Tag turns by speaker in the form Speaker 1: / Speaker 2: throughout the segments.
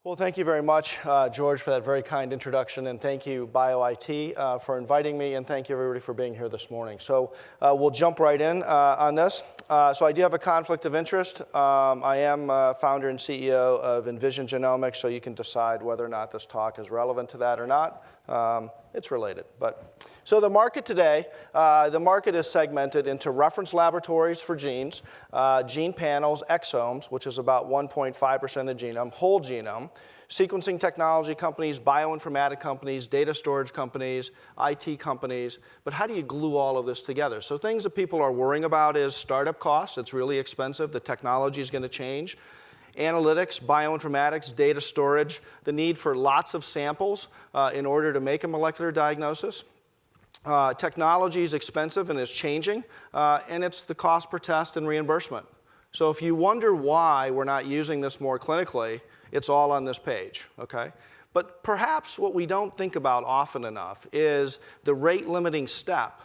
Speaker 1: Well, thank you very much, George, for that very kind introduction, and thank you, BioIT, for inviting me, and thank you, everybody, for being here this morning. So we'll jump right in on this. So I do have a conflict of interest. I am founder and CEO of Envision Genomics, so you can decide whether or not this talk is relevant to that or not. It's related, but. So the market today, the market is segmented into reference laboratories for genes, gene panels, exomes, which is about 1.5% of the genome, whole genome, sequencing technology companies, bioinformatic companies, data storage companies, IT companies. But how do you glue all of this together? So things that people are worrying about is startup costs. It's really expensive. The technology is going to change. Analytics, bioinformatics, data storage, the need for lots of samples in order to make a molecular diagnosis. Technology is expensive and is changing, and it's the cost per test and reimbursement. So if you wonder why we're not using this more clinically, it's all on this page, okay? But perhaps what we don't think about often enough is the rate-limiting step,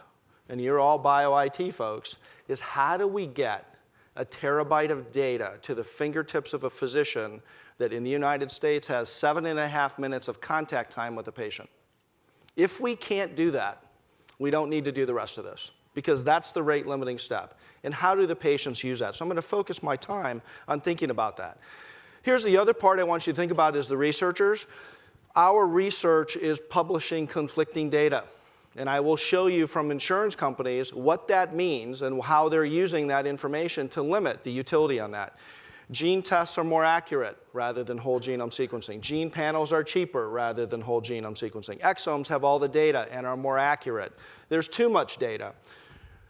Speaker 1: and you're all bio-IT folks, is how do we get a terabyte of data to the fingertips of a physician that in the United States has 7.5 minutes of contact time with a patient? If we can't do that, we don't need to do the rest of this, because that's the rate-limiting step. And how do the patients use that? So I'm going to focus my time on thinking about that. Here's the other part I want you to think about is the researchers. Our research is publishing conflicting data. And I will show you from insurance companies what that means and how they're using that information to limit the utility on that. Gene tests are more accurate rather than whole genome sequencing. Gene panels are cheaper rather than whole genome sequencing. Exomes have all the data and are more accurate. There's too much data.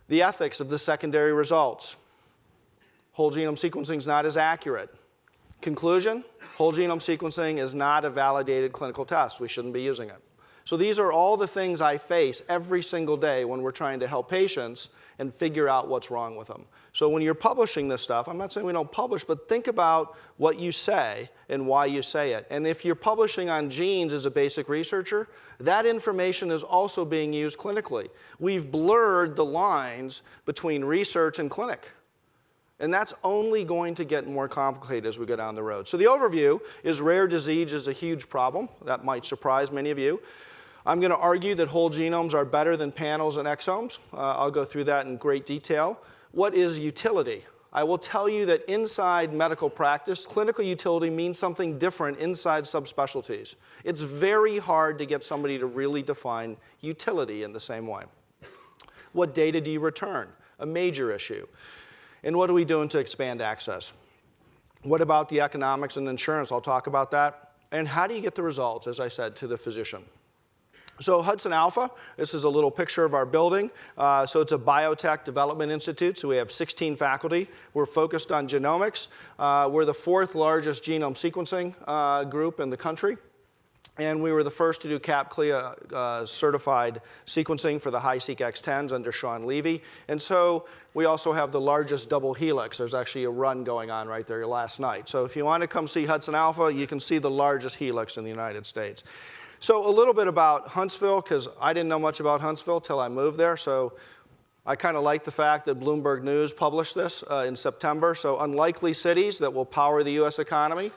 Speaker 1: The ethics of the secondary results. Whole genome sequencing is not as accurate. Conclusion, whole genome sequencing is not a validated clinical test. We shouldn't be using it. So these are all the things I face every single day when we're trying to help patients and figure out what's wrong with them. So when you're publishing this stuff, I'm not saying we don't publish, but think about what you say and why you say it. And if you're publishing on genes as a basic researcher, that information is also being used clinically. We've blurred the lines between research and clinic. And that's only going to get more complicated as we go down the road. So the overview is rare disease is a huge problem. That might surprise many of you. I'm going to argue that whole genomes are better than panels and exomes. I'll go through that in great detail. What is utility? I will tell you that inside medical practice, clinical utility means something different inside subspecialties. It's very hard to get somebody to really define utility in the same way. What data do you return? A major issue. And what are we doing to expand access? What about the economics and insurance? I'll talk about that. And how do you get the results, as I said, to the physician? So Hudson Alpha, this is a little picture of our building. So it's a biotech development institute, so we have 16 faculty. We're focused on genomics. We're the 4th largest genome sequencing group in the country. And we were the first to do CAP-CLIA certified sequencing for the HiSeq X10s under Sean Levy. And so we also have the largest double helix. There's actually a run going on right there last night. So if you want to come see Hudson Alpha, you can see the largest helix in the United States. So a little bit about Huntsville, because I didn't know much about Huntsville till I moved there. So I kind of like the fact that Bloomberg News published this in September. So unlikely cities that will power the US economy.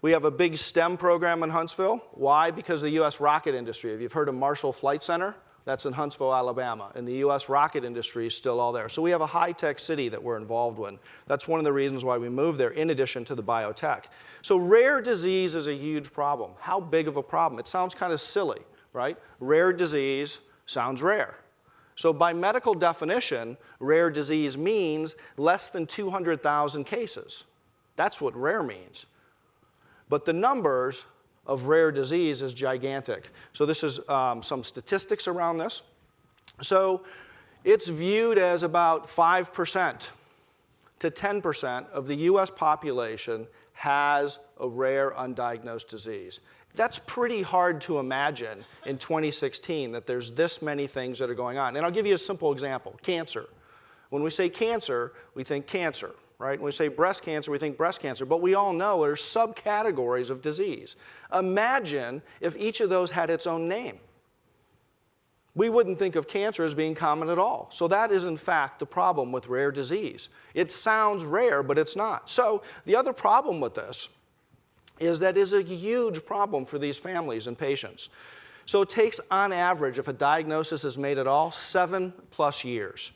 Speaker 1: We have a big STEM program in Huntsville. Why? Because the US rocket industry. If you've heard of Marshall Flight Center, that's in Huntsville, Alabama. And the US rocket industry is still all there. So we have a high-tech city that we're involved with. That's one of the reasons why we moved there, in addition to the biotech. So rare disease is a huge problem. How big of a problem? It sounds kind of silly, right? Rare disease sounds rare. So by medical definition, rare disease means less than 200,000 cases. That's what rare means. But the numbers of rare disease is gigantic. So this is some statistics around this. So it's viewed as about 5% to 10% of the US population has a rare undiagnosed disease. That's pretty hard to imagine in 2016 that there's this many things that are going on. And I'll give you a simple example, cancer. When we say cancer, we think cancer. Right? When we say breast cancer, we think breast cancer, but we all know there's subcategories of disease. Imagine if each of those had its own name. We wouldn't think of cancer as being common at all. So that is, in fact, the problem with rare disease. It sounds rare, but it's not. So the other problem with this is that is a huge problem for these families and patients. So it takes, on average, if a diagnosis is made at all, 7+ years.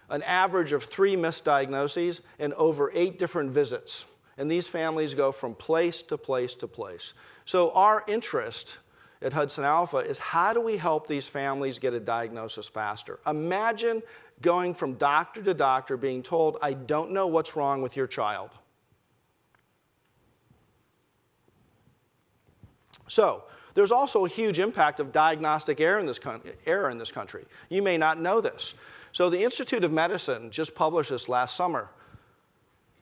Speaker 1: An average of 3 misdiagnoses and over 8 different visits. And these families go from place to place to place. So our interest at Hudson Alpha is how do we help these families get a diagnosis faster? Imagine going from doctor to doctor being told, I don't know what's wrong with your child. So there's also a huge impact of diagnostic error in this country. You may not know this. So the Institute of Medicine just published this last summer.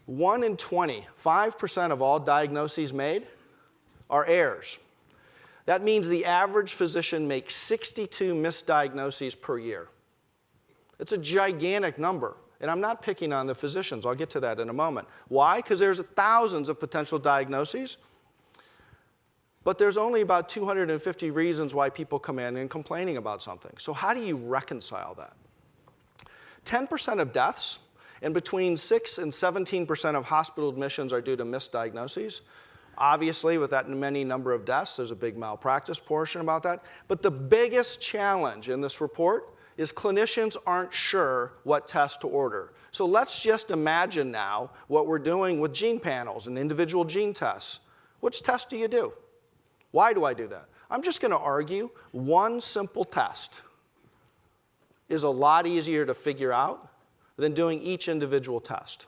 Speaker 1: 1 in 20, 5% of all diagnoses made are errors. That means the average physician makes 62 misdiagnoses per year. It's a gigantic number. And I'm not picking on the physicians. I'll get to that in a moment. Why? Because there's thousands of potential diagnoses. But there's only about 250 reasons why people come in and complaining about something. So how do you reconcile that? 10% of deaths and between 6 and 17% of hospital admissions are due to misdiagnoses. Obviously, with that many number of deaths, there's a big malpractice portion about that. But the biggest challenge in this report is clinicians aren't sure what test to order. So let's just imagine now what we're doing with gene panels and individual gene tests. Which test do you do? Why do I do that? I'm just going to argue one simple test is a lot easier to figure out than doing each individual test.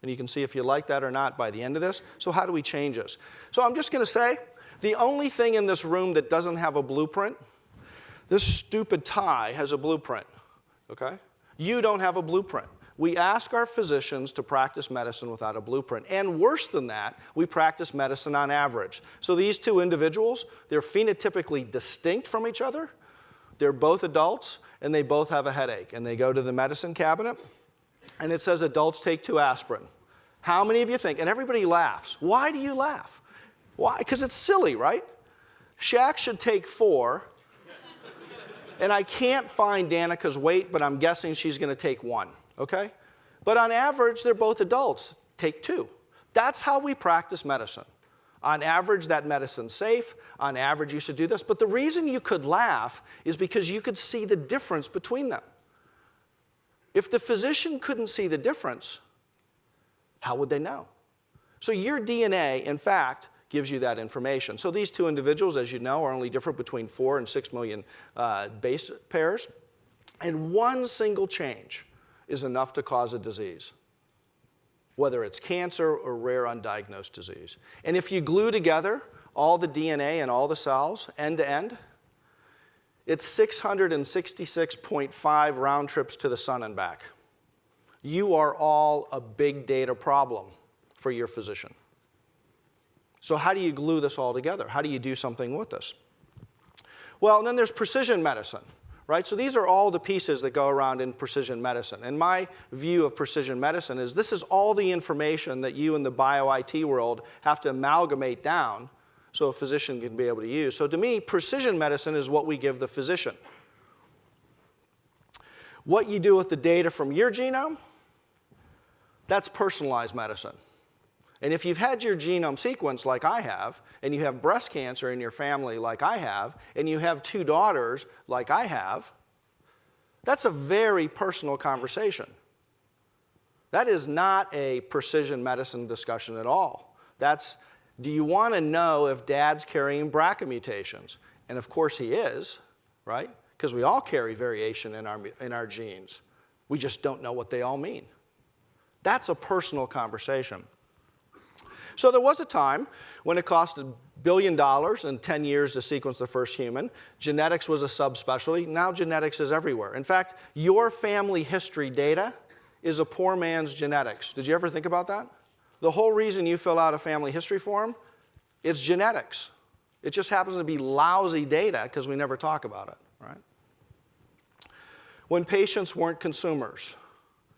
Speaker 1: And you can see if you like that or not by the end of this. So how do we change this? So I'm just going to say the only thing in this room that doesn't have a blueprint, this stupid tie has a blueprint, okay? You don't have a blueprint. We ask our physicians to practice medicine without a blueprint. And worse than that, we practice medicine on average. So these two individuals, they're phenotypically distinct from each other. They're both adults, and they both have a headache. And they go to the medicine cabinet, and it says adults take 2 aspirin. How many of you think? And everybody laughs. Why do you laugh? Why? Because it's silly, right? Shaq should take 4. And I can't find Danica's weight, but I'm guessing she's going to take 1. Okay? But on average, they're both adults. Take 2. That's how we practice medicine. On average, that medicine's safe. On average, you should do this. But the reason you could laugh is because you could see the difference between them. If the physician couldn't see the difference, how would they know? So your DNA, in fact, gives you that information. So these two individuals, as you know, are only different between 4 and 6 million base pairs. And one single change is enough to cause a disease, whether it's cancer or rare undiagnosed disease. And if you glue together all the DNA and all the cells end to end, it's 666.5 round trips to the sun and back. You are all a big data problem for your physician. So how do you glue this all together? How do you do something with this? Well, and then there's precision medicine, right? So these are all the pieces that go around in precision medicine. And my view of precision medicine is this is all the information that you in the bio-IT world have to amalgamate down so a physician can be able to use. So to me, precision medicine is what we give the physician. What you do with the data from your genome, that's personalized medicine. And if you've had your genome sequenced like I have, and you have breast cancer in your family like I have, and you have 2 daughters like I have, that's a very personal conversation. That is not a precision medicine discussion at all. That's, do you want to know if dad's carrying BRCA mutations? And of course he is, right? Because we all carry variation in our genes. We just don't know what they all mean. That's a personal conversation. So there was a time when it cost $1 billion and 10 years to sequence the first human. Genetics was a subspecialty. Now genetics is everywhere. In fact, your family history data is a poor man's genetics. Did you ever think about that? The whole reason you fill out a family history form, it's genetics. It just happens to be lousy data because we never talk about it, right? When patients weren't consumers.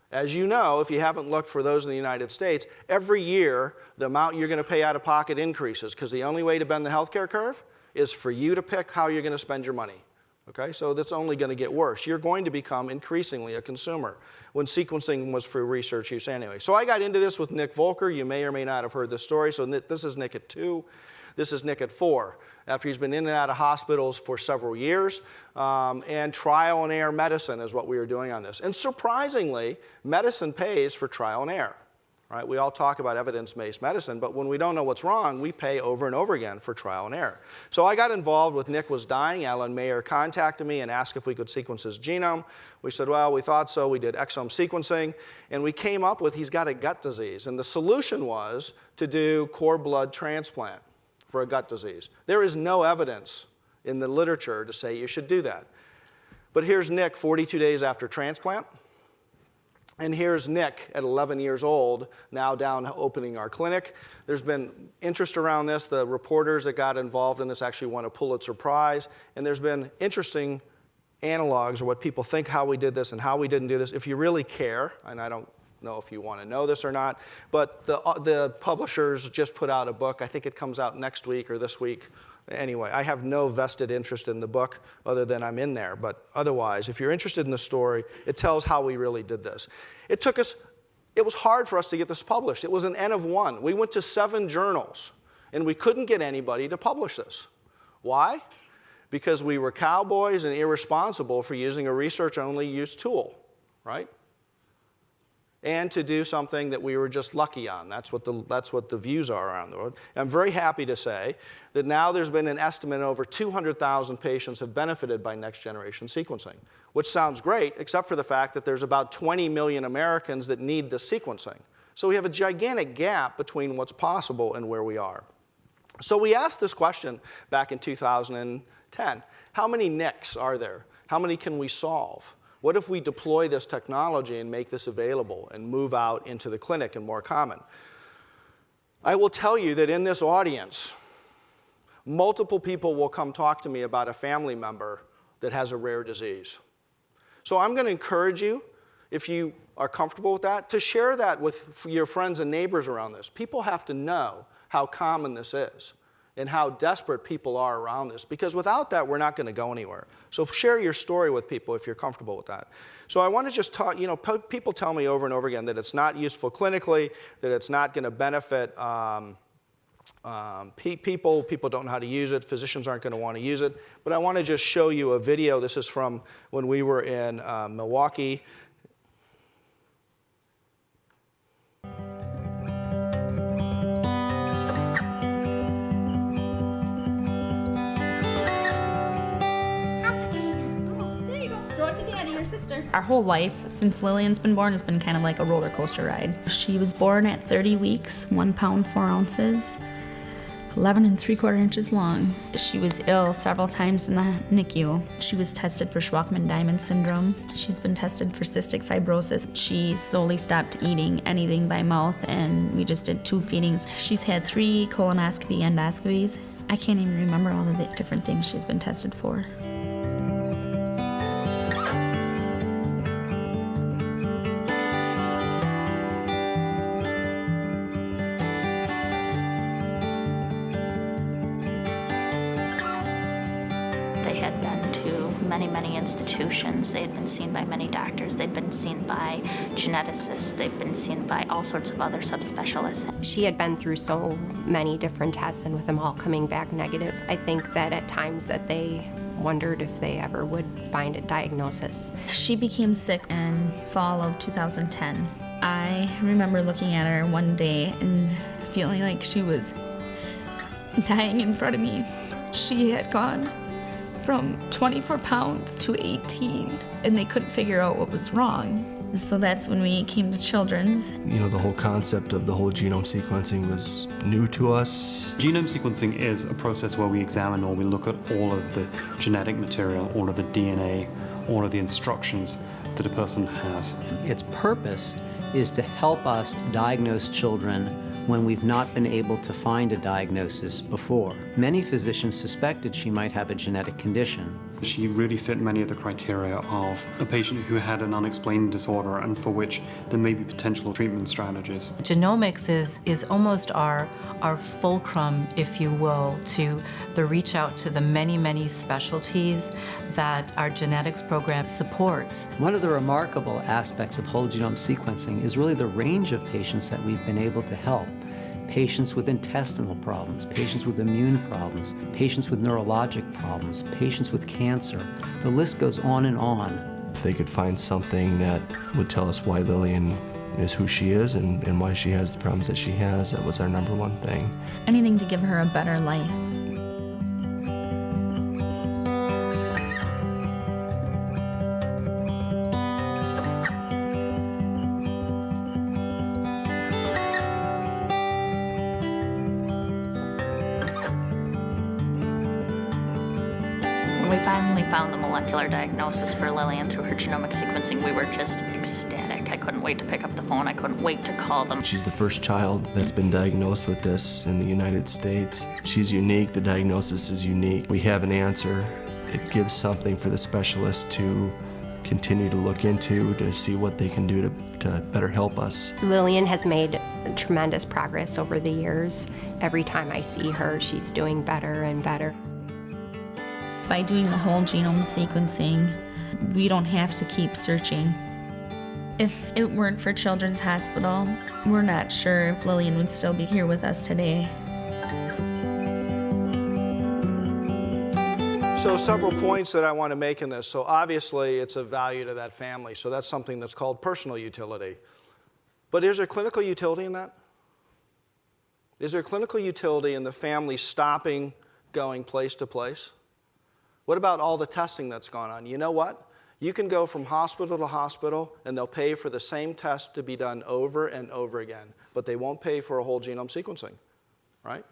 Speaker 1: As you know, if you haven't looked for those in the United States, every year the amount you're going to pay out of pocket increases because the only way to bend the healthcare curve is for you to pick how you're going to spend your money. Okay, so that's only going to get worse. You're going to become increasingly a consumer when sequencing was for research use anyway. So I got into this with Nick Volker. You may or may not have heard this story. So this is Nick at 2. This is Nick at 4. After he's been in and out of hospitals for several years, and trial and error medicine is what we were doing on this. And surprisingly, medicine pays for trial and error. Right? We all talk about evidence-based medicine, but when we don't know what's wrong, we pay over and over again for trial and error. So I got involved with Nick was dying. Alan Mayer contacted me and asked if we could sequence his genome. We said, well, we thought so. We did exome sequencing, and we came up with he's got a gut disease. And the solution was to do cord blood transplant for a gut disease. There is no evidence in the literature to say you should do that. But here's Nick 42 days after transplant. And here's Nick at 11 years old, now down opening our clinic. There's been interest around this. The reporters that got involved in this actually won a Pulitzer Prize. And there's been interesting analogs, or what people think how we did this and how we didn't do this. If you really care, and I don't know if you want to know this or not, but the publishers just put out a book. I think it comes out next week or this week. Anyway, I have no vested interest in the book other than I'm in there. But otherwise, if you're interested in the story, it tells how we really did this. It was hard for us to get this published. It was an N of 1. We went to 7 journals, and we couldn't get anybody to publish this. Why? Because we were cowboys and irresponsible for using a research-only use tool, right? And to do something that we were just lucky on. That's what the views are around the world. I'm very happy to say that now there's been an estimate over 200,000 patients have benefited by next-generation sequencing, which sounds great, except for the fact that there's about 20 million Americans that need the sequencing. So we have a gigantic gap between what's possible and where we are. So we asked this question back in 2010. How many NICs are there? How many can we solve? What if we deploy this technology and make this available and move out into the clinic and more common? I will tell you that in this audience, multiple people will come talk to me about a family member that has a rare disease. So I'm going to encourage you, if you are comfortable with that, to share that with your friends and neighbors around this. People have to know how common this is and how desperate people are around this, because without that, we're not going to go anywhere. So share your story with people if you're comfortable with that. So I want to just talk, people tell me over and over again that it's not useful clinically, that it's not going to benefit people don't know how to use it, physicians aren't going to want to use it. But I want to just show you a video. This is from when we were in Milwaukee.
Speaker 2: Our whole life since Lillian's been born has been kind of like a roller coaster ride. She was born at 30 weeks, 1 pound, 4 ounces, 11 3/4 inches long. She was ill several times in the NICU. She was tested for Shwachman-Diamond syndrome. She's been tested for cystic fibrosis. She slowly stopped eating anything by mouth, and we just did tube feedings. She's had 3 colonoscopy endoscopies. I can't even remember all of the different things she's been tested for.
Speaker 3: Many institutions. They had been seen by many doctors. They'd been seen by geneticists. They'd been seen by all sorts of other subspecialists.
Speaker 4: She had been through so many different tests, and with them all coming back negative, I think that at times that they wondered if they ever would find a diagnosis.
Speaker 2: She became sick in fall of 2010. I remember looking at her one day and feeling like she was dying in front of me. She had gone from 24 pounds to 18, and they couldn't figure out what was wrong. So that's when we came to Children's.
Speaker 5: The whole concept of the whole genome sequencing was new to us.
Speaker 6: Genome sequencing is a process where we examine or we look at all of the genetic material, all of the DNA, all of the instructions that a person has.
Speaker 7: Its purpose is to help us diagnose children when we've not been able to find a diagnosis before. Many physicians suspected she might have a genetic condition,
Speaker 6: She really fit many of the criteria of a patient who had an unexplained disorder and for which there may be potential treatment strategies.
Speaker 8: Genomics is almost our fulcrum, if you will, to the reach out to the many specialties that our genetics program supports.
Speaker 7: One of the remarkable aspects of whole genome sequencing is really the range of patients that we've been able to help. Patients with intestinal problems, patients with immune problems, patients with neurologic problems, patients with cancer. The list goes on and on.
Speaker 5: If they could find something that would tell us why Lillian is who she is and why she has the problems that she has, that was our number one thing.
Speaker 2: Anything to give her a better life.
Speaker 3: When we finally found the molecular diagnosis for Lillian through her genomic sequencing, we were just ecstatic. I couldn't wait to pick up the phone. I couldn't wait to call them.
Speaker 5: She's the first child that's been diagnosed with this in the United States. She's unique, the diagnosis is unique. We have an answer. It gives something for the specialist to continue to look into, to see what they can do to better help us.
Speaker 4: Lillian has made tremendous progress over the years. Every time I see her, she's doing better and better.
Speaker 2: By doing the whole genome sequencing, we don't have to keep searching. If it weren't for Children's Hospital, we're not sure if Lillian would still be here with us today.
Speaker 1: So several points that I want to make in this. So obviously it's of value to that family. So that's something that's called personal utility. But is there clinical utility in that? Is there clinical utility in the family stopping going place to place? What about all the testing that's gone on? You know what? You can go from hospital to hospital and they'll pay for the same test to be done over and over again, but they won't pay for a whole genome sequencing, right?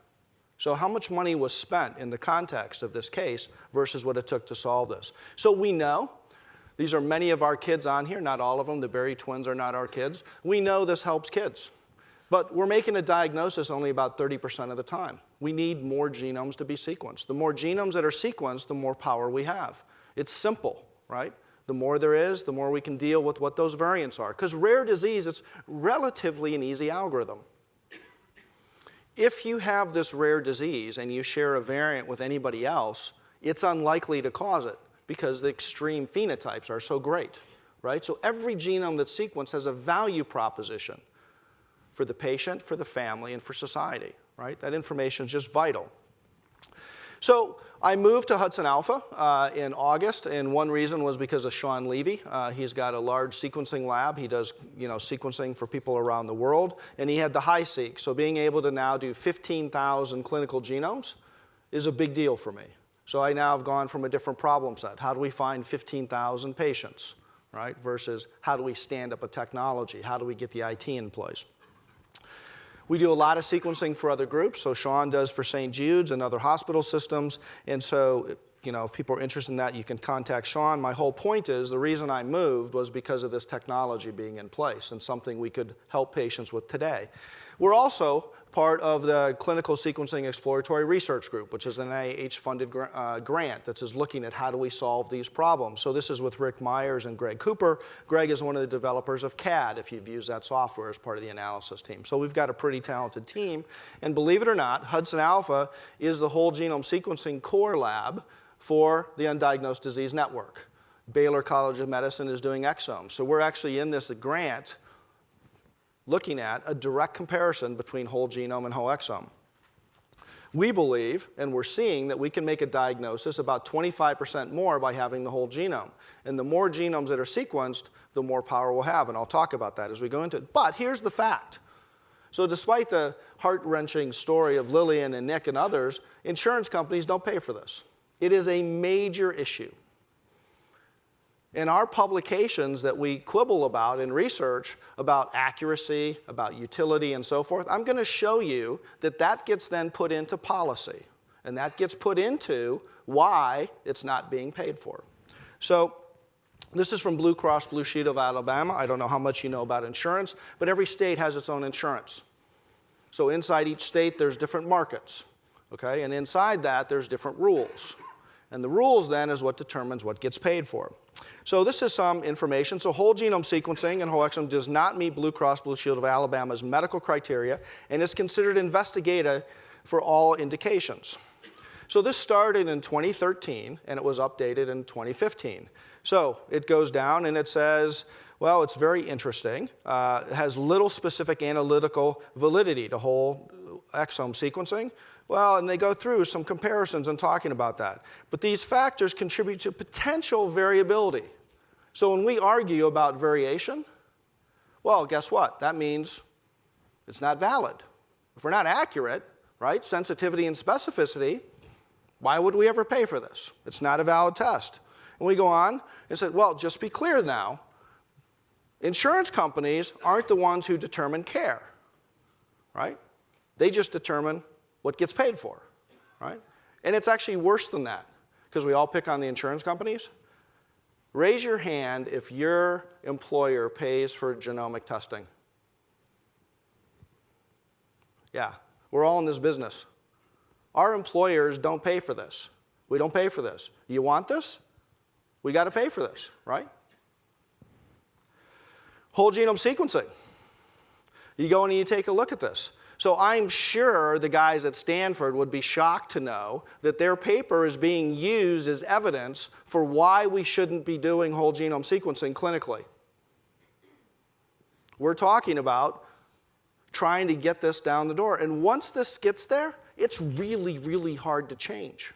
Speaker 1: So how much money was spent in the context of this case versus what it took to solve this? So we know, these are many of our kids on here, not all of them, the Berry twins are not our kids. We know this helps kids. But we're making a diagnosis only about 30% of the time. We need more genomes to be sequenced. The more genomes that are sequenced, the more power we have. It's simple, right? The more there is, the more we can deal with what those variants are. Because rare disease, it's relatively an easy algorithm. If you have this rare disease and you share a variant with anybody else, it's unlikely to cause it because the extreme phenotypes are so great, right? So every genome that's sequenced has a value proposition for the patient, for the family, and for society, right? That information is just vital. So I moved to Hudson Alpha in August, and one reason was because of Sean Levy. He's got a large sequencing lab. He does sequencing for people around the world, and he had the HiSeq. So being able to now do 15,000 clinical genomes is a big deal for me. So I now have gone from a different problem set. How do we find 15,000 patients, right? Versus how do we stand up a technology? How do we get the IT in place? We do a lot of sequencing for other groups. So Sean does for St. Jude's and other hospital systems. And so, if people are interested in that, you can contact Sean. My whole point is the reason I moved was because of this technology being in place and something we could help patients with today. We're also part of the Clinical Sequencing Exploratory Research Group, which is an NIH-funded grant that's just looking at how do we solve these problems. So this is with Rick Myers and Greg Cooper. Greg is one of the developers of CAD, if you've used that software as part of the analysis team. So we've got a pretty talented team. And believe it or not, Hudson Alpha is the whole genome sequencing core lab for the Undiagnosed Disease Network. Baylor College of Medicine is doing exomes. So we're actually in this grant looking at a direct comparison between whole genome and whole exome. We believe, and we're seeing, that we can make a diagnosis about 25% more by having the whole genome. And the more genomes that are sequenced, the more power we'll have. And I'll talk about that as we go into it. But here's the fact. So despite the heart-wrenching story of Lillian and Nick and others, insurance companies don't pay for this. It is a major issue. In our publications that we quibble about in research about accuracy, about utility, and so forth, I'm going to show you that that gets then put into policy. And that gets put into why it's not being paid for. So this is from Blue Cross Blue Shield of Alabama. I don't know how much you know about insurance, but every state has its own insurance. So inside each state, there's different markets, okay? And inside that, there's different rules. And the rules then is what determines what gets paid for. So this is some information. So whole genome sequencing and whole exome does not meet Blue Cross Blue Shield of Alabama's medical criteria and is considered investigative for all indications. So this started in 2013 and it was updated in 2015. So it goes down and it says, well, it's very interesting. It has little specific analytical validity to whole exome sequencing. Well, and they go through some comparisons and talking about that. But these factors contribute to potential variability. So when we argue about variation, well, guess what? That means it's not valid. If we're not accurate, right, sensitivity and specificity, why would we ever pay for this? It's not a valid test. And we go on and said, well, just be clear now, insurance companies aren't the ones who determine care, right? They just determine what gets paid for, right? And it's actually worse than that, because we all pick on the insurance companies. Raise your hand if your employer pays for genomic testing. Yeah, we're all in this business. Our employers don't pay for this. We don't pay for this. You want this? We got to pay for this, right? Whole genome sequencing. You go and you take a look at this. So I'm sure the guys at Stanford would be shocked to know that their paper is being used as evidence for why we shouldn't be doing whole genome sequencing clinically. We're talking about trying to get this down the door. And once this gets there, it's really, really hard to change.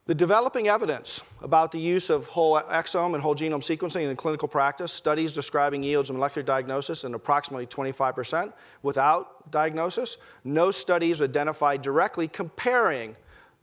Speaker 1: The developing evidence about the use of whole exome and whole genome sequencing in clinical practice, studies describing yields of molecular diagnosis in approximately 25% without diagnosis. No studies identified directly comparing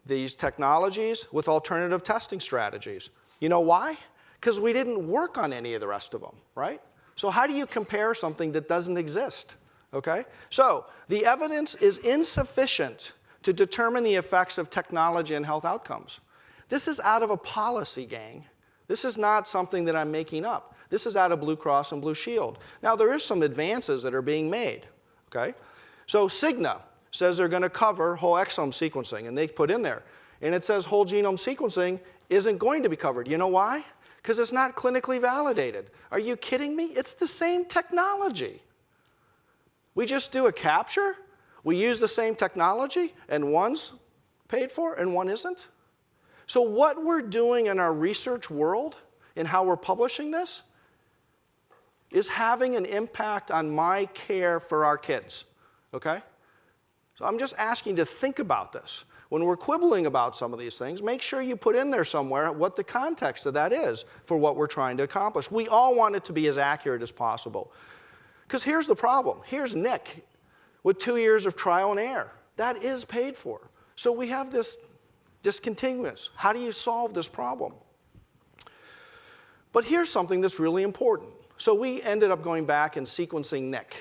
Speaker 1: these technologies with alternative testing strategies. You know why? Because we didn't work on any of the rest of them, right? So how do you compare something that doesn't exist? Okay? So the evidence is insufficient to determine the effects of technology and health outcomes. This is out of a policy, gang. This is not something that I'm making up. This is out of Blue Cross and Blue Shield. Now, there is some advances that are being made, okay? So Cigna says they're going to cover whole exome sequencing, and they put in there. And it says whole genome sequencing isn't going to be covered. You know why? Because it's not clinically validated. Are you kidding me? It's the same technology. We just do a capture, we use the same technology, and one's paid for and one isn't. So what we're doing in our research world and how we're publishing this is having an impact on my care for our kids, okay? So I'm just asking you to think about this. When we're quibbling about some of these things, make sure you put in there somewhere what the context of that is for what we're trying to accomplish. We all want it to be as accurate as possible. Because here's the problem. Here's Nick with 2 years of trial and error. That is paid for. So we have this discontinuous. How do you solve this problem? But here's something that's really important. So we ended up going back and sequencing Nick,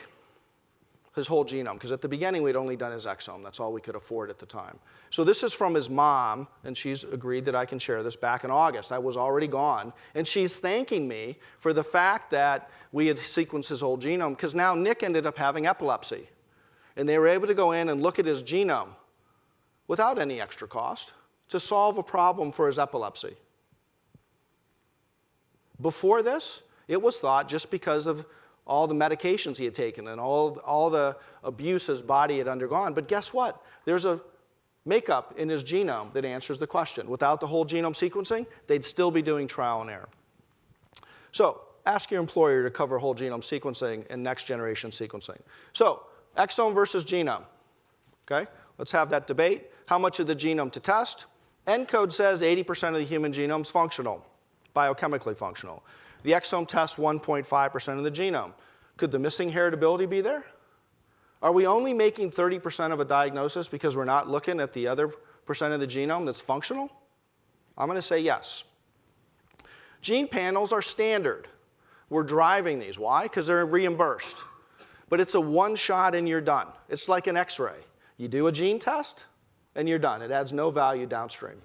Speaker 1: his whole genome, because at the beginning we'd only done his exome. That's all we could afford at the time. So this is from his mom, and she's agreed that I can share this back in August. I was already gone, and she's thanking me for the fact that we had sequenced his whole genome, because now Nick ended up having epilepsy. And they were able to go in and look at his genome without any extra cost to solve a problem for his epilepsy. Before this, it was thought just because of all the medications he had taken and all the abuse his body had undergone. But guess what? There's a makeup in his genome that answers the question. Without the whole genome sequencing, they'd still be doing trial and error. So ask your employer to cover whole genome sequencing and next generation sequencing. So exome versus genome, okay? Let's have that debate. How much of the genome to test? ENCODE says 80% of the human genome is functional, biochemically functional. The exome tests 1.5% of the genome. Could the missing heritability be there? Are we only making 30% of a diagnosis because we're not looking at the other percent of the genome that's functional? I'm going to say yes. Gene panels are standard. We're driving these. Why? Because they're reimbursed. But it's a one shot and you're done. It's like an X-ray. You do a gene test and you're done. It adds no value downstream.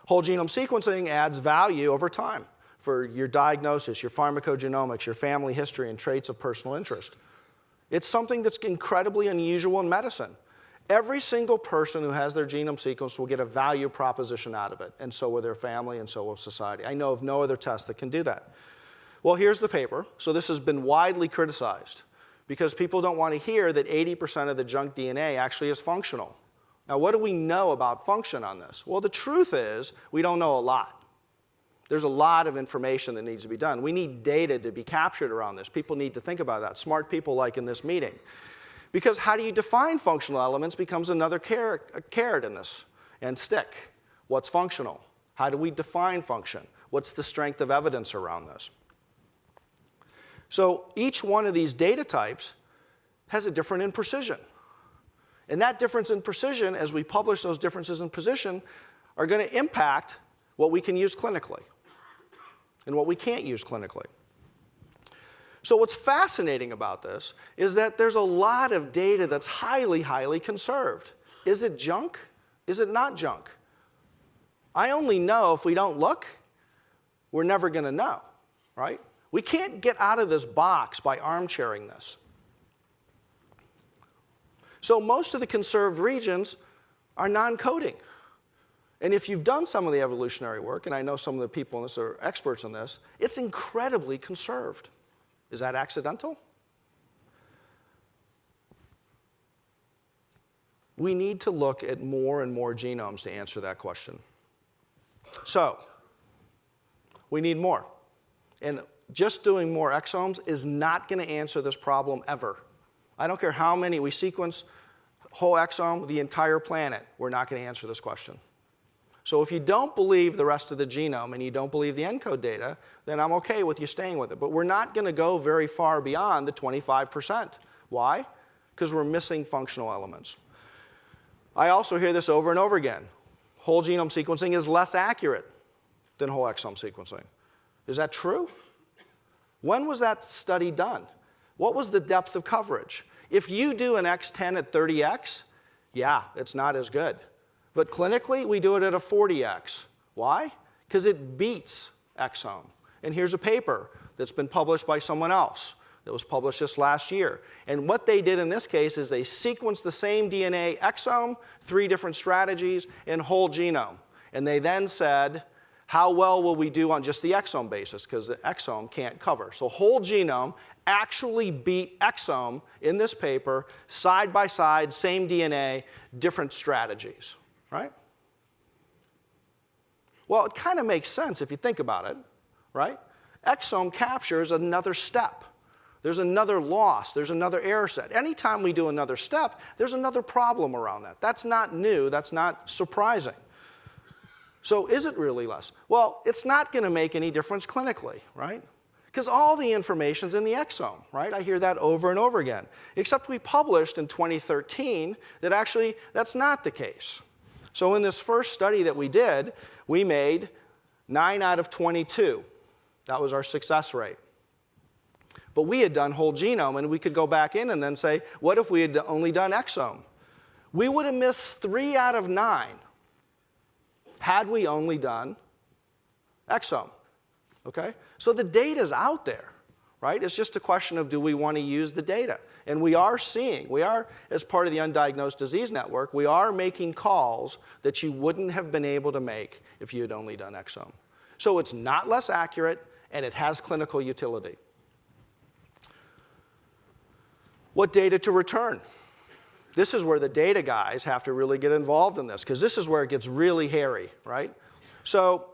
Speaker 1: Whole genome sequencing adds value over time for your diagnosis, your pharmacogenomics, your family history, and traits of personal interest. It's something that's incredibly unusual in medicine. Every single person who has their genome sequenced will get a value proposition out of it, and so will their family, and so will society. I know of no other test that can do that. Well, here's the paper. So this has been widely criticized because people don't want to hear that 80% of the junk DNA actually is functional. Now, what do we know about function on this? Well, the truth is we don't know a lot. There's a lot of information that needs to be done. We need data to be captured around this. People need to think about that. Smart people like in this meeting. Because how do you define functional elements becomes another carrot in this and stick. What's functional? How do we define function? What's the strength of evidence around this? So each one of these data types has a difference in precision. And that difference in precision, as we publish those differences in precision, are going to impact what we can use clinically and what we can't use clinically. So what's fascinating about this is that there's a lot of data that's highly, highly conserved. Is it junk? Is it not junk? I only know if we don't look, we're never going to know, right? We can't get out of this box by armchairing this. So most of the conserved regions are non-coding. And if you've done some of the evolutionary work, and I know some of the people in this are experts in this, it's incredibly conserved. Is that accidental? We need to look at more and more genomes to answer that question. So, we need more. And just doing more exomes is not going to answer this problem ever. I don't care how many we sequence, whole exome, the entire planet, we're not going to answer this question. So if you don't believe the rest of the genome and you don't believe the ENCODE data, then I'm okay with you staying with it. But we're not going to go very far beyond the 25%. Why? Because we're missing functional elements. I also hear this over and over again. Whole genome sequencing is less accurate than whole exome sequencing. Is that true? When was that study done? What was the depth of coverage? If you do an X10 at 30x, yeah, it's not as good. But clinically, we do it at a 40x. Why? Because it beats exome. And here's a paper that's been published by someone else that was published just last year. And what they did in this case is they sequenced the same DNA exome, 3 different strategies, and whole genome. And they then said, how well will we do on just the exome basis? Because the exome can't cover. So whole genome actually beat exome in this paper, side by side, same DNA, different strategies. Right? Well, it kind of makes sense if you think about it, right? Exome captures another step. There's another loss. There's another error set. Anytime we do another step, there's another problem around that. That's not new. That's not surprising. So is it really less? Well, it's not going to make any difference clinically, right? Because all the information's in the exome, right? I hear that over and over again. Except we published in 2013 that actually that's not the case. So in this first study that we did, we made 9 out of 22. That was our success rate. But we had done whole genome, and we could go back in and then say, what if we had only done exome? We would have missed 3 out of 9 had we only done exome. Okay? So the data's out there, right? It's just a question of do we want to use the data? And we are, as part of the Undiagnosed Disease Network, we are making calls that you wouldn't have been able to make if you had only done exome. So it's not less accurate, and it has clinical utility. What data to return? This is where the data guys have to really get involved in this, because this is where it gets really hairy, right? So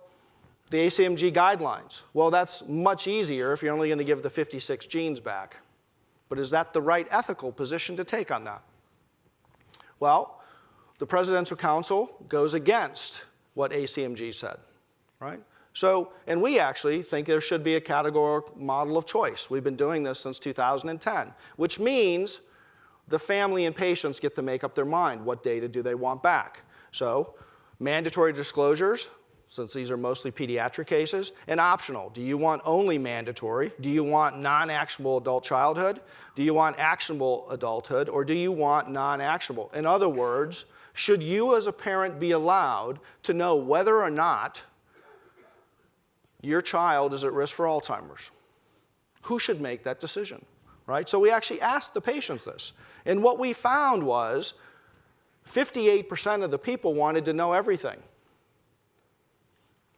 Speaker 1: the ACMG guidelines, well, that's much easier if you're only going to give the 56 genes back. But is that the right ethical position to take on that? Well, the Presidential Council goes against what ACMG said, right? So, and we actually think there should be a categorical model of choice. We've been doing this since 2010, which means the family and patients get to make up their mind. What data do they want back? So, mandatory disclosures, since these are mostly pediatric cases, and optional. Do you want only mandatory? Do you want non-actionable adult childhood? Do you want actionable adulthood? Or do you want non-actionable? In other words, should you as a parent be allowed to know whether or not your child is at risk for Alzheimer's? Who should make that decision, right? So we actually asked the patients this. And what we found was 58% of the people wanted to know everything.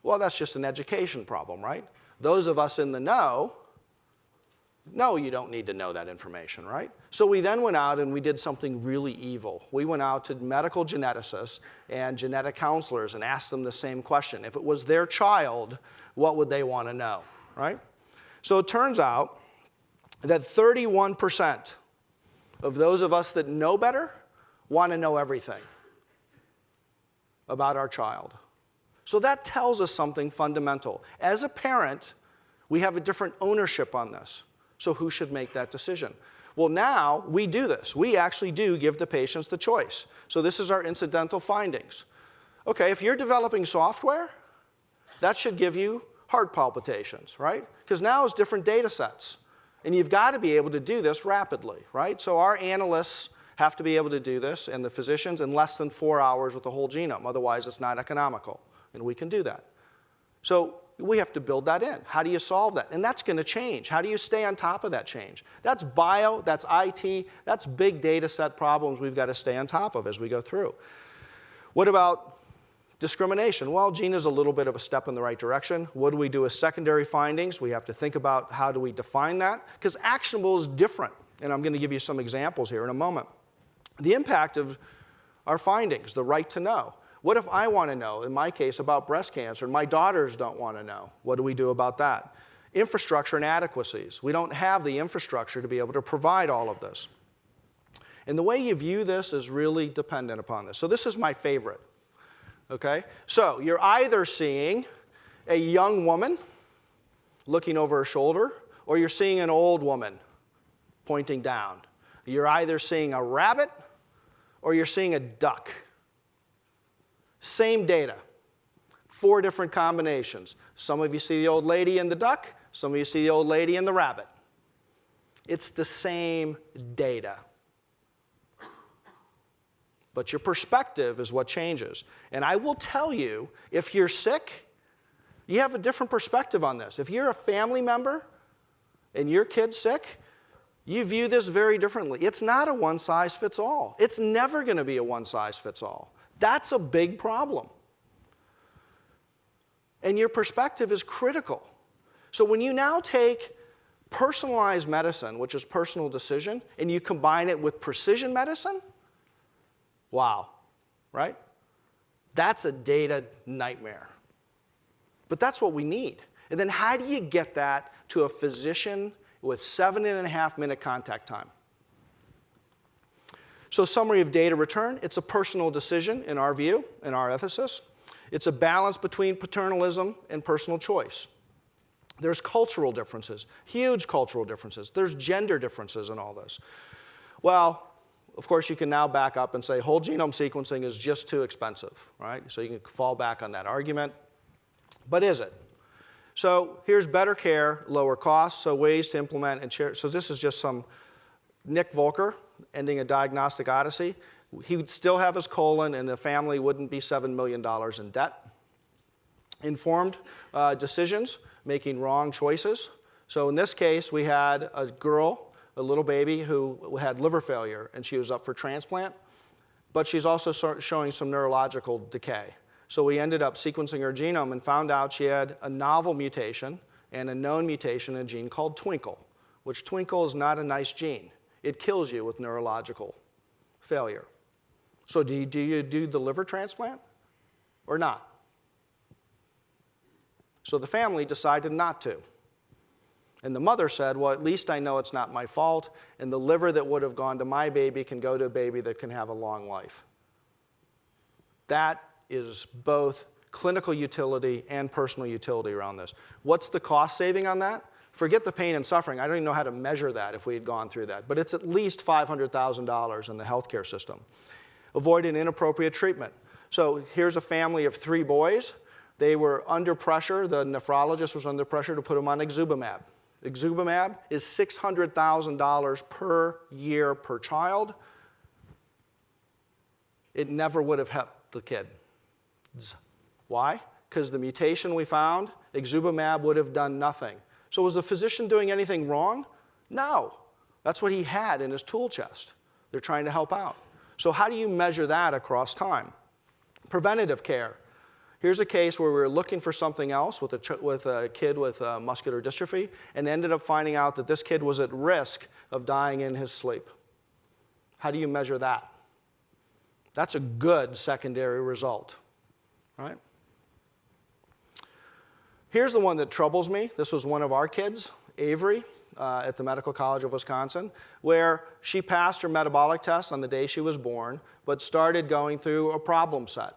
Speaker 1: Well, that's just an education problem, right? Those of us in the know, you don't need to know that information, right? So we then went out and we did something really evil. We went out to medical geneticists and genetic counselors and asked them the same question. If it was their child, what would they want to know, right? So it turns out that 31% of those of us that know better want to know everything about our child. So that tells us something fundamental. As a parent, we have a different ownership on this. So who should make that decision? Well, now we do this. We actually do give the patients the choice. So this is our incidental findings. Okay, if you're developing software, that should give you heart palpitations, right? Because now it's different data sets. And you've got to be able to do this rapidly, right? So our analysts have to be able to do this, and the physicians, in less than 4 hours with the whole genome. Otherwise, it's not economical, and we can do that. So we have to build that in. How do you solve that? And that's going to change. How do you stay on top of that change? That's bio, that's IT, that's big data set problems we've got to stay on top of as we go through. What about discrimination? Well, Gina's a little bit of a step in the right direction. What do we do as secondary findings? We have to think about how do we define that, because actionable is different. And I'm going to give you some examples here in a moment. The impact of our findings, the right to know. What if I want to know, in my case, about breast cancer, and my daughters don't want to know? What do we do about that? Infrastructure inadequacies. We don't have the infrastructure to be able to provide all of this. And the way you view this is really dependent upon this. So this is my favorite. Okay? So you're either seeing a young woman looking over her shoulder, or you're seeing an old woman pointing down. You're either seeing a rabbit, or you're seeing a duck. Same data, 4 different combinations. Some of you see the old lady and the duck, some of you see the old lady and the rabbit. It's the same data. But your perspective is what changes. And I will tell you, if you're sick, you have a different perspective on this. If you're a family member and your kid's sick, you view this very differently. It's not a one-size-fits-all. It's never going to be a one-size-fits-all. That's a big problem. And your perspective is critical. So when you now take personalized medicine, which is personal decision, and you combine it with precision medicine, wow, right? That's a data nightmare. But that's what we need. And then how do you get that to a physician with 7.5-minute contact time? So summary of data return, it's a personal decision in our view, in our ethicists. It's a balance between paternalism and personal choice. There's cultural differences, huge cultural differences. There's gender differences in all this. Well, of course, you can now back up and say whole genome sequencing is just too expensive, right? So you can fall back on that argument. But is it? So here's better care, lower costs, so ways to implement and share. So this is just some Nick Volker ending a diagnostic odyssey. He would still have his colon and the family wouldn't be $7 million in debt. Informed decisions, making wrong choices. So in this case, we had a girl, a little baby who had liver failure and she was up for transplant, but she's also showing some neurological decay. So we ended up sequencing her genome and found out she had a novel mutation and a known mutation in a gene called Twinkle, which Twinkle is not a nice gene. It kills you with neurological failure. So do you do the liver transplant or not? So the family decided not to. And the mother said, well, at least I know it's not my fault, and the liver that would have gone to my baby can go to a baby that can have a long life. That is both clinical utility and personal utility around this. What's the cost saving on that? Forget the pain and suffering. I don't even know how to measure that if we had gone through that. But it's at least $500,000 in the healthcare system. Avoid an inappropriate treatment. So here's a family of 3 boys. They were under pressure. The nephrologist was under pressure to put them on exubumab. Exubumab is $600,000 per year per child. It never would have helped the kid. Why? Because the mutation we found, exubumab would have done nothing. So was the physician doing anything wrong? No. That's what he had in his tool chest. They're trying to help out. So how do you measure that across time? Preventative care. Here's a case where we were looking for something else with a kid with muscular dystrophy and ended up finding out that this kid was at risk of dying in his sleep. How do you measure that? That's a good secondary result, right? Here's the one that troubles me. This was one of our kids, Avery, at the Medical College of Wisconsin, where she passed her metabolic test on the day she was born, but started going through a problem set.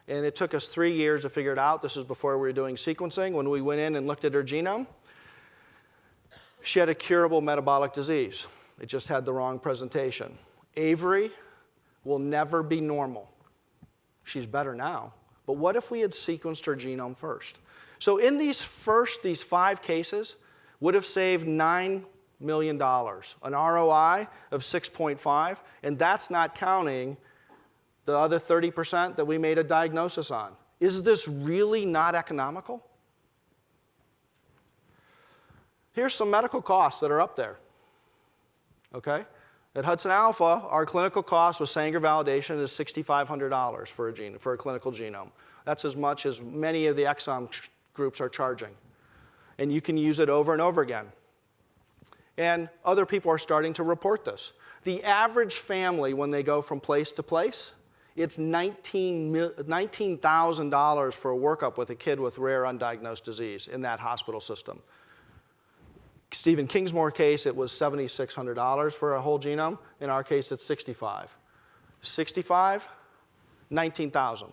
Speaker 1: And it took us 3 years to figure it out. This is before we were doing sequencing. When we went in and looked at her genome, she had a curable metabolic disease. It just had the wrong presentation. Avery will never be normal. She's better now. But what if we had sequenced her genome first? So in these 5 cases, would have saved $9 million, an ROI of 6.5, and that's not counting the other 30% that we made a diagnosis on. Is this really not economical? Here's some medical costs that are up there, okay? At Hudson Alpha, our clinical cost with Sanger validation is $6,500 for a clinical genome. That's as much as many of the exome groups are charging. And you can use it over and over again. And other people are starting to report this. The average family, when they go from place to place, it's $19,000 for a workup with a kid with rare undiagnosed disease in that hospital system. Stephen Kingsmore case, it was $7,600 for a whole genome. In our case, it's $65,000. $65,000, $19,000.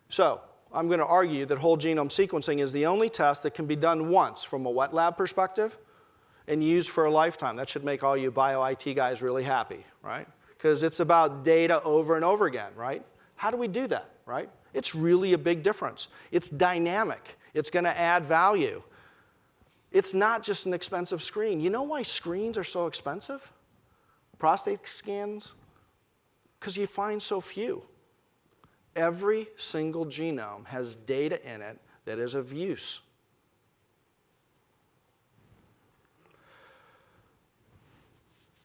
Speaker 1: So I'm going to argue that whole genome sequencing is the only test that can be done once from a wet lab perspective and used for a lifetime. That should make all you bio-IT guys really happy, right? Because it's about data over and over again, right? How do we do that, right? It's really a big difference. It's dynamic. It's going to add value. It's not just an expensive screen. You know why screens are so expensive? Prostate scans? Because you find so few. Every single genome has data in it that is of use.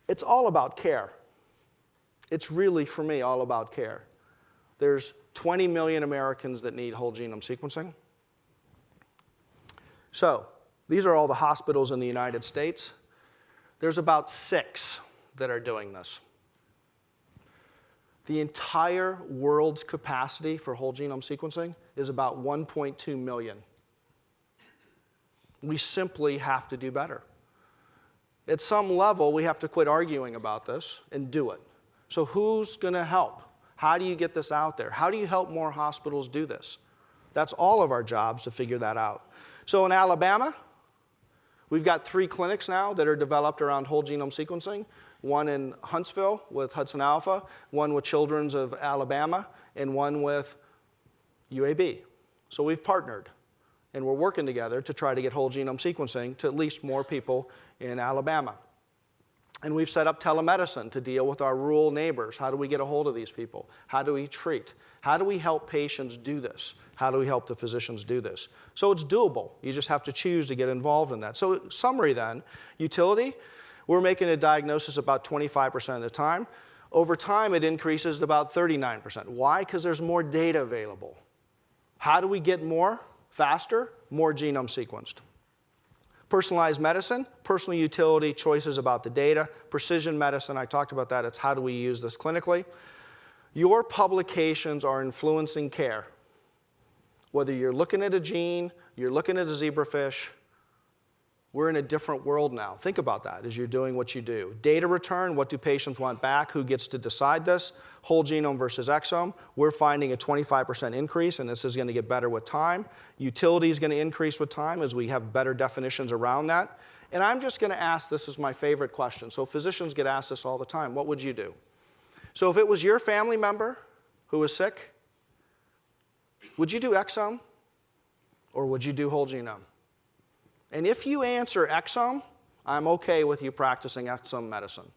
Speaker 1: It's all about care. It's really, for me, all about care. There's 20 million Americans that need whole genome sequencing. So these are all the hospitals in the United States. There's about 6 that are doing this. The entire world's capacity for whole genome sequencing is about 1.2 million. We simply have to do better. At some level, we have to quit arguing about this and do it. So who's going to help? How do you get this out there? How do you help more hospitals do this? That's all of our jobs to figure that out. So in Alabama, we've got 3 clinics now that are developed around whole genome sequencing. One in Huntsville with Hudson Alpha, one with Children's of Alabama, and one with UAB. So we've partnered, and we're working together to try to get whole genome sequencing to at least more people in Alabama. And we've set up telemedicine to deal with our rural neighbors. How do we get a hold of these people? How do we treat? How do we help patients do this? How do we help the physicians do this? So it's doable. You just have to choose to get involved in that. So summary then, utility, we're making a diagnosis about 25% of the time. Over time, it increases to about 39%. Why? Because there's more data available. How do we get more faster? More genome sequenced. Personalized medicine, personal utility, choices about the data. Precision medicine, I talked about that. It's how do we use this clinically. Your publications are influencing care. Whether you're looking at a gene, you're looking at a zebrafish, we're in a different world now. Think about that as you're doing what you do. Data return, what do patients want back? Who gets to decide this? Whole genome versus exome. We're finding a 25% increase, and this is going to get better with time. Utility is going to increase with time as we have better definitions around that. And I'm just going to ask, this is my favorite question. So physicians get asked this all the time. What would you do? So if it was your family member who was sick, would you do exome or would you do whole genome? And if you answer exome, I'm okay with you practicing exome medicine.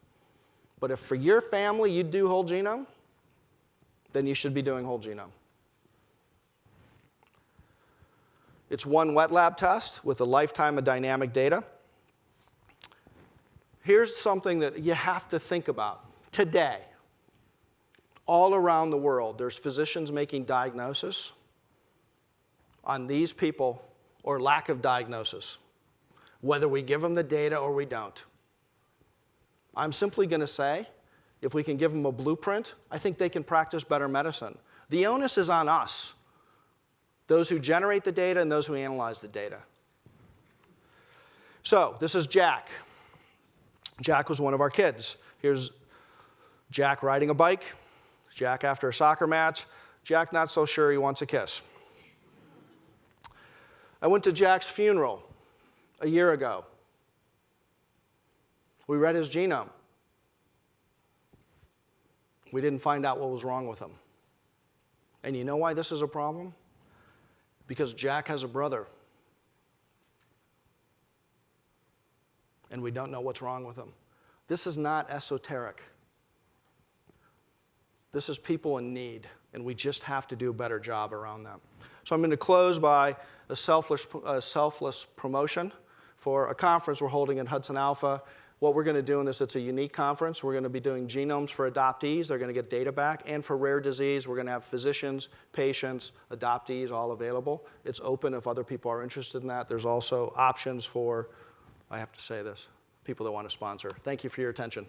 Speaker 1: But if for your family you'd do whole genome, then you should be doing whole genome. It's one wet lab test with a lifetime of dynamic data. Here's something that you have to think about. Today, all around the world, there's physicians making diagnoses on these people or lack of diagnosis, whether we give them the data or we don't. I'm simply going to say, if we can give them a blueprint, I think they can practice better medicine. The onus is on us, those who generate the data and those who analyze the data. So this is Jack. Jack was one of our kids. Here's Jack riding a bike, Jack after a soccer match, Jack not so sure he wants a kiss. I went to Jack's funeral a year ago. We read his genome. We didn't find out what was wrong with him. And you know why this is a problem? Because Jack has a brother. And we don't know what's wrong with him. This is not esoteric. This is people in need, and we just have to do a better job around them. So I'm going to close by a selfless promotion for a conference we're holding in Hudson Alpha. What we're going to do in this, it's a unique conference. We're going to be doing genomes for adoptees. They're going to get data back. And for rare disease, we're going to have physicians, patients, adoptees all available. It's open if other people are interested in that. There's also options for, I have to say this, people that want to sponsor. Thank you for your attention.